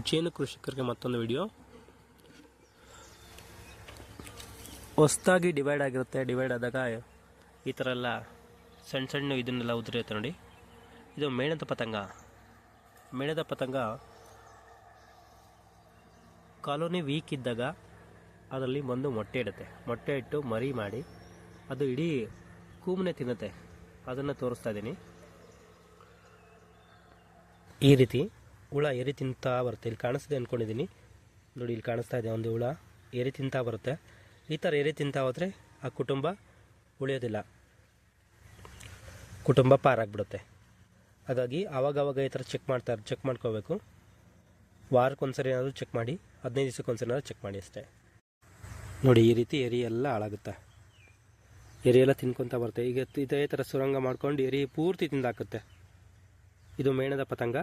ಜೇನು ಕೃಷಿಕರಿಗೆ ಮತ್ತೊಂದು ವಿಡಿಯೋ. ಹೊಸದಾಗಿ ಡಿವೈಡ್ ಆಗಿರುತ್ತೆ. ಡಿವೈಡ್ ಆದಾಗ ಈ ಥರ ಎಲ್ಲ ಸಣ್ಣ ಸಣ್ಣ ಇದನ್ನೆಲ್ಲ ಉದುರಿರುತ್ತೆ ನೋಡಿ. ಇದು ಮೇಣದ ಪತಂಗ. ಮೇಣದ ಪತಂಗ ಕಾಲೋನಿ ವೀಕ್ ಇದ್ದಾಗ ಅದರಲ್ಲಿ ಒಂದು ಮೊಟ್ಟೆ ಇಡುತ್ತೆ. ಮೊಟ್ಟೆ ಇಟ್ಟು ಮರಿ ಮಾಡಿ ಅದು ಇಡೀ ಕೂಮನೆ ತಿನ್ನುತ್ತೆ. ಅದನ್ನು ತೋರಿಸ್ತಾ ಇದ್ದೀನಿ. ಈ ರೀತಿ ಹುಳ ಎರಿ ತಿಂತಾ ಬರುತ್ತೆ. ಇಲ್ಲಿ ಕಾಣಿಸ್ತಿದೆ ಅಂದ್ಕೊಂಡಿದ್ದೀನಿ ನೋಡಿ. ಇಲ್ಲಿ ಕಾಣಿಸ್ತಾ ಇದೆ ಒಂದು ಹುಳ ಎರಿ ತಿಂತಾ ಬರುತ್ತೆ. ಈ ಥರ ಎರಿ ತಿಂತಾ ಹೋದರೆ ಆ ಕುಟುಂಬ ಉಳಿಯೋದಿಲ್ಲ, ಕುಟುಂಬ ಪಾರಾಗ್ಬಿಡುತ್ತೆ. ಹಾಗಾಗಿ ಆವಾಗವಾಗ ಈ ಥರ ಚೆಕ್ ಮಾಡ್ಕೋಬೇಕು. ವಾರಕ್ಕೊಂದ್ಸರಿ ಏನಾದರೂ ಚೆಕ್ ಮಾಡಿ, 15 ದಿವಸಕ್ಕೊಂದ್ಸರಿ ಏನಾದರೂ ಚೆಕ್ ಮಾಡಿ ಅಷ್ಟೇ. ನೋಡಿ ಈ ರೀತಿ ಎರಿ ಎಲ್ಲ ಹಾಳಾಗುತ್ತೆ. ಎರಿ ಎಲ್ಲ ತಿನ್ಕೊತಾ ಬರುತ್ತೆ. ಈಗ ಇದೇ ಥರ ಸುರಂಗ ಮಾಡ್ಕೊಂಡು ಎರಿ ಪೂರ್ತಿ ತಿಂದಾಕುತ್ತೆ. ಇದು ಮೇಣದ ಪತಂಗ.